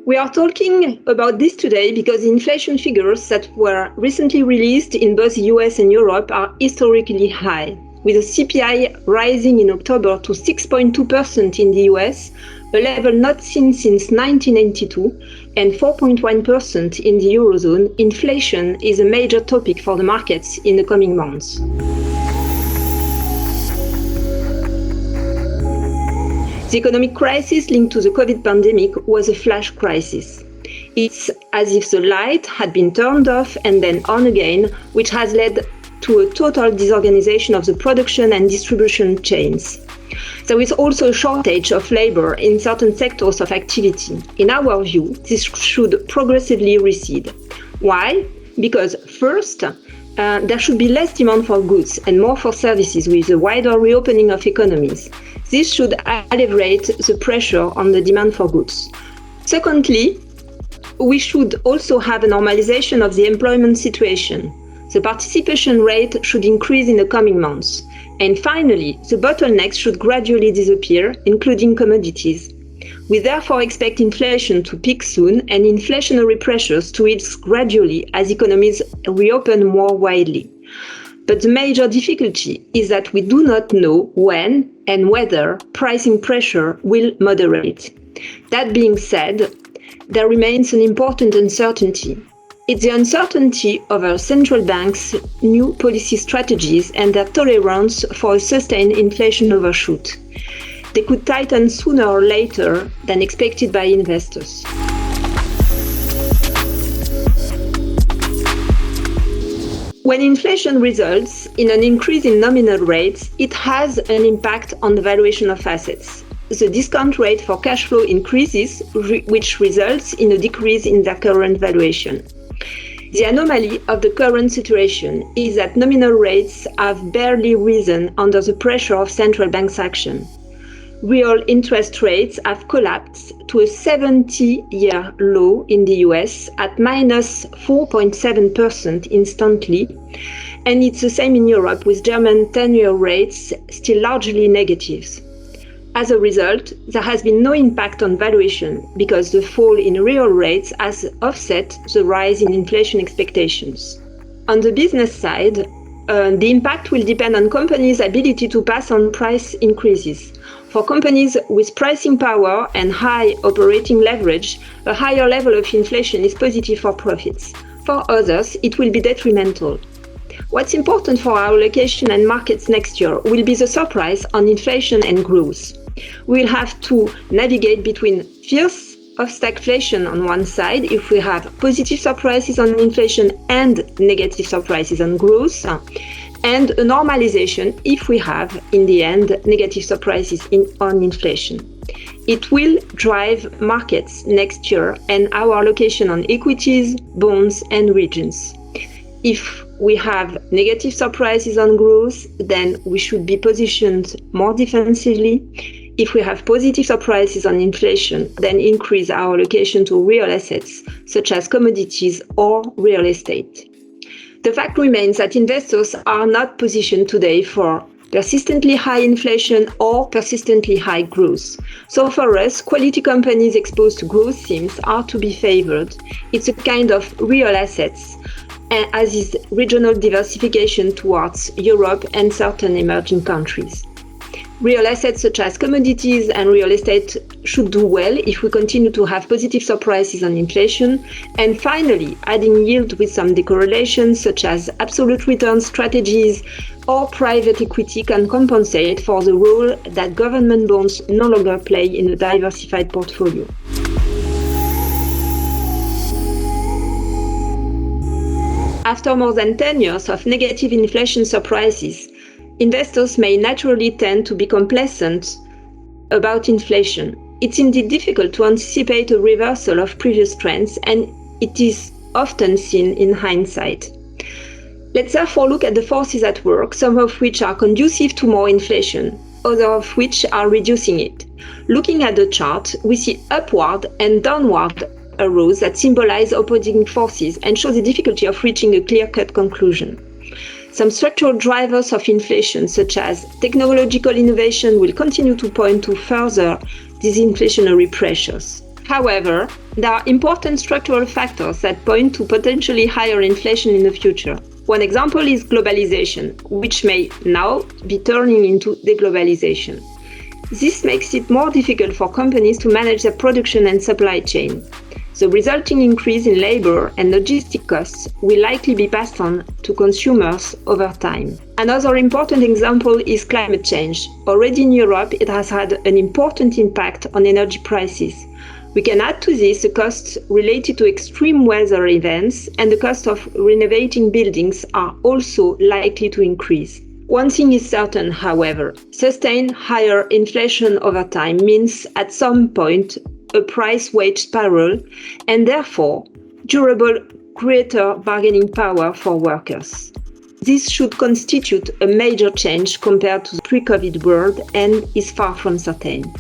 We are talking about this today because inflation figures that were recently released in both the US and Europe are historically high, with the CPI rising in October to 6.2% in the US, a level not seen since 1982, and 4.1% in the Eurozone. Inflation is a major topic for the markets in the coming months. The economic crisis linked to the COVID pandemic was a flash crisis. It's as if the light had been turned off and then on again, which has led to a total disorganization of the production and distribution chains. There is also a shortage of labor in certain sectors of activity. In our view, this should progressively recede. Why? Because first, there should be less demand for goods and more for services with a wider reopening of economies. This should alleviate the pressure on the demand for goods. Secondly, we should also have a normalization of the employment situation. The participation rate should increase in the coming months. And finally, the bottlenecks should gradually disappear, including commodities. We therefore expect inflation to peak soon and inflationary pressures to ease gradually as economies reopen more widely. But the major difficulty is that we do not know when and whether pricing pressure will moderate. That being said, there remains an important uncertainty. It's the uncertainty over central banks' new policy strategies and their tolerance for a sustained inflation overshoot. They could tighten sooner or later than expected by investors. When inflation results in an increase in nominal rates, it has an impact on the valuation of assets. The discount rate for cash flow increases, which results in a decrease in their current valuation. The anomaly of the current situation is that nominal rates have barely risen under the pressure of central banks' action. Real interest rates have collapsed to a 70-year low in the US at minus 4.7% instantly, and it's the same in Europe with German 10-year rates still largely negative. As a result, there has been no impact on valuation because the fall in real rates has offset the rise in inflation expectations. On the business side, the impact will depend on companies' ability to pass on price increases. For companies with pricing power and high operating leverage, a higher level of inflation is positive for profits. For others, it will be detrimental. What's important for our allocation and markets next year will be the surprise on inflation and growth. We'll have to navigate between fears of stagflation on one side if we have positive surprises on inflation and negative surprises on growth, and a normalization if we have, in the end, negative surprises on inflation. It will drive markets next year and our allocation on equities, bonds, and regions. If we have negative surprises on growth, then we should be positioned more defensively. If we have positive surprises on inflation, then increase our allocation to real assets, such as commodities or real estate. The fact remains that investors are not positioned today for persistently high inflation or persistently high growth. So for us, quality companies exposed to growth themes are to be favored. It's a kind of real assets, as is regional diversification towards Europe and certain emerging countries. Real assets such as commodities and real estate should do well if we continue to have positive surprises on inflation. And finally, adding yield with some decorrelations such as absolute return strategies or private equity can compensate for the role that government bonds no longer play in a diversified portfolio. After more than 10 years of negative inflation surprises, investors may naturally tend to be complacent about inflation. It's indeed difficult to anticipate a reversal of previous trends, and it is often seen in hindsight. Let's therefore look at the forces at work, some of which are conducive to more inflation, others of which are reducing it. Looking at the chart, we see upward and downward arrows that symbolize opposing forces and show the difficulty of reaching a clear-cut conclusion. Some structural drivers of inflation, such as technological innovation, will continue to point to further disinflationary pressures. However, there are important structural factors that point to potentially higher inflation in the future. One example is globalization, which may now be turning into deglobalization. This makes it more difficult for companies to manage their production and supply chain. The resulting increase in labor and logistic costs will likely be passed on to consumers over time. Another important example is climate change. Already in Europe, it has had an important impact on energy prices. We can add to this the costs related to extreme weather events, and the cost of renovating buildings are also likely to increase. One thing is certain, however, sustained higher inflation over time means at some point a price-wage spiral and therefore durable greater bargaining power for workers. This should constitute a major change compared to the pre-COVID world and is far from certain.